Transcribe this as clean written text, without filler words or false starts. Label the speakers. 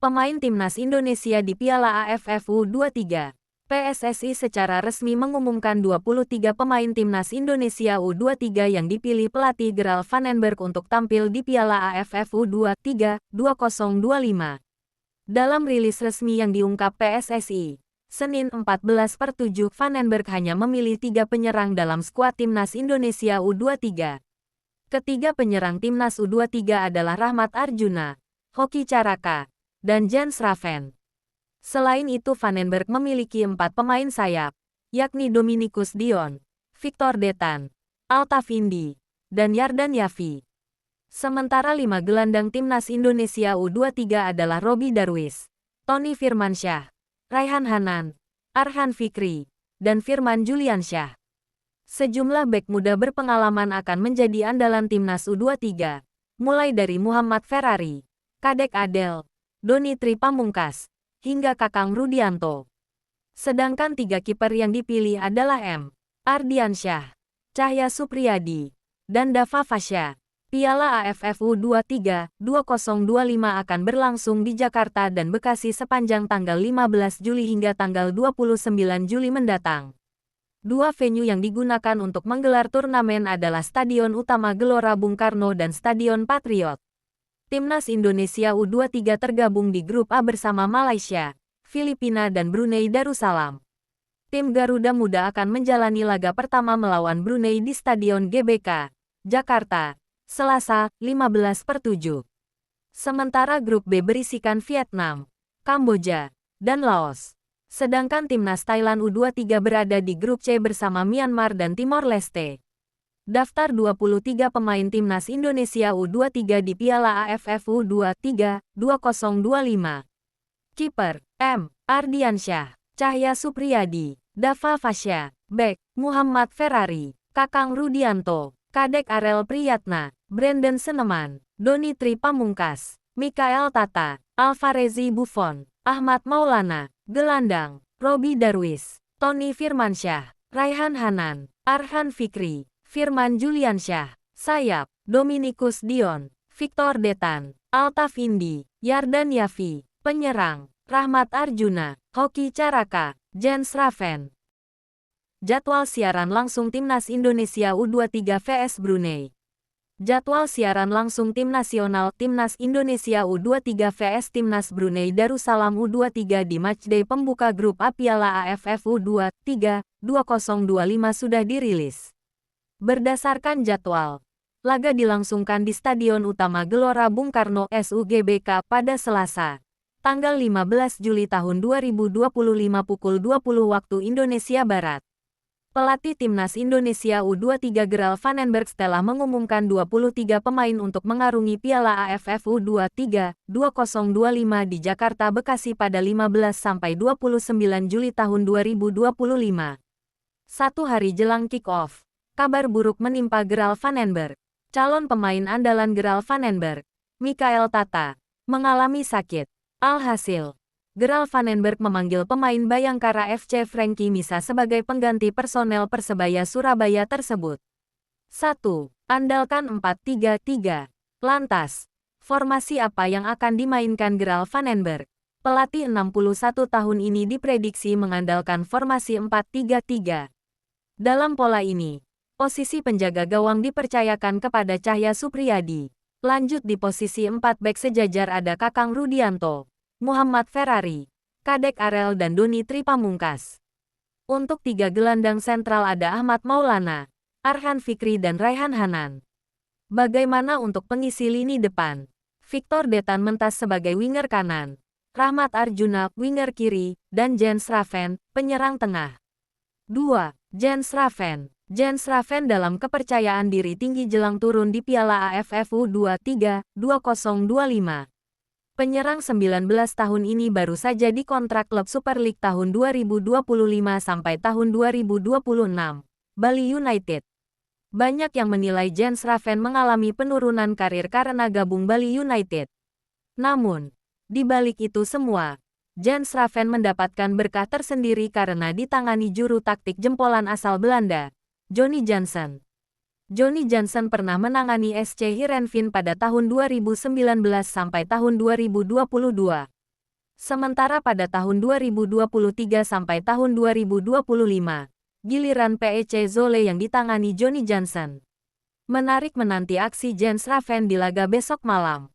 Speaker 1: Pemain Timnas Indonesia di Piala AFF U23. PSSI secara resmi mengumumkan 23 pemain Timnas Indonesia U23 yang dipilih pelatih Gerald Van den Bergh untuk tampil di Piala AFF U23 2025. Dalam rilis resmi yang diungkap PSSI, Senin 14/7, Van den Bergh hanya memilih 3 penyerang dalam skuad Timnas Indonesia U23. Ketiga penyerang Timnas U23 adalah Rahmat Arjuna, Hoki Caraka, dan Jens Schraven. Selain itu, Van den Bergh memiliki 4 pemain sayap, yakni Dominikus Dion, Victor Detan, Altaf Indi, dan Yardan Yafi. Sementara 5 gelandang Timnas Indonesia U23 adalah Roby Darwis, Tony Firmansyah, Raihan Hanan, Arhan Fikri, dan Firman Juliansyah. Sejumlah bek muda berpengalaman akan menjadi andalan Timnas U23, mulai dari Muhammad Ferrari, Kadek Adel, Doni Tri Pamungkas, hingga Kakang Rudianto. Sedangkan 3 kiper yang dipilih adalah M. Ardiansyah, Cahya Supriyadi, dan Dava Fasya. Piala AFF U23 2025 akan berlangsung di Jakarta dan Bekasi sepanjang tanggal 15 Juli hingga tanggal 29 Juli mendatang. 2 venue yang digunakan untuk menggelar turnamen adalah Stadion Utama Gelora Bung Karno dan Stadion Patriot. Timnas Indonesia U23 tergabung di grup A bersama Malaysia, Filipina dan Brunei Darussalam. Tim Garuda Muda akan menjalani laga pertama melawan Brunei di Stadion GBK, Jakarta, Selasa, 15/7. Sementara grup B berisikan Vietnam, Kamboja, dan Laos. Sedangkan Timnas Thailand U23 berada di grup C bersama Myanmar dan Timor Leste. Daftar 23 pemain Timnas Indonesia U23 di Piala AFF U23 2025. Kiper, M. Ardiansyah, Cahya Supriyadi, Dava Fasya. Bek, Muhammad Ferrari, Kakang Rudianto, Kadek Arel Priyatna, Brandon Seneman, Doni Tri Pamungkas, Mikael Tata, Alvarezi Buffon, Ahmad Maulana. Gelandang, Roby Darwis, Tony Firmansyah, Raihan Hanan, Arhan Fikri, Firman Juliansyah. Sayap, Dominikus Dion, Victor Detan, Altaf Indi, Yardan Yafi. Penyerang, Rahmat Arjuna, Hoki Caraka, Jens Schraven. Jadwal siaran langsung Timnas Indonesia U23 vs Brunei. Jadwal siaran langsung Tim Nasional Timnas Indonesia U23 vs Timnas Brunei Darussalam U23 di matchday pembuka grup A Piala AFF U23 2025 sudah dirilis. Berdasarkan jadwal, laga dilangsungkan di Stadion Utama Gelora Bung Karno SUGBK pada Selasa, tanggal 15 Juli tahun 2025 pukul 20 waktu Indonesia Barat. Pelatih Timnas Indonesia U23 Gerald Van den Bergh telah mengumumkan 23 pemain untuk mengarungi Piala AFF U23 2025 di Jakarta Bekasi pada 15-29 Juli tahun 2025. 1 hari jelang kick-off, kabar buruk menimpa Gerald Van den Bergh. Calon pemain andalan Gerald Van den Bergh, Mikael Tata, mengalami sakit. Alhasil, Gerald Van den Bergh memanggil pemain Bayangkara FC Frankie Misa sebagai pengganti personel Persebaya Surabaya tersebut. 1. Andalkan 4-3-3. Lantas, formasi apa yang akan dimainkan Gerald Van den Bergh? Pelatih 61 tahun ini diprediksi mengandalkan formasi 4-3-3. Dalam pola ini, posisi penjaga gawang dipercayakan kepada Cahya Supriyadi. Lanjut di posisi 4 bek sejajar ada Kakang Rudianto, Muhammad Ferrari, Kadek Arel dan Doni Tri Pamungkas. Untuk 3 gelandang sentral ada Ahmad Maulana, Arhan Fikri dan Raihan Hanan. Bagaimana untuk pengisi lini depan? Victor Detan mentas sebagai winger kanan, Rahmat Arjuna winger kiri, dan Jens Schraven penyerang tengah. 2. Jens Schraven. Jens Schraven dalam kepercayaan diri tinggi jelang turun di Piala AFF U23 2025. Penyerang 19 tahun ini baru saja dikontrak klub Super League tahun 2025 sampai tahun 2026, Bali United. Banyak yang menilai Jens Schraven mengalami penurunan karir karena gabung Bali United. Namun, di balik itu semua, Jens Schraven mendapatkan berkah tersendiri karena ditangani juru taktik jempolan asal Belanda, Johnny Jansen. Johnny Jansen pernah menangani SC Heerenveen pada tahun 2019 sampai tahun 2022. Sementara pada tahun 2023 sampai tahun 2025, giliran PEC Zole yang ditangani Johnny Johnson. Menarik menanti aksi Jens Raven di laga besok malam.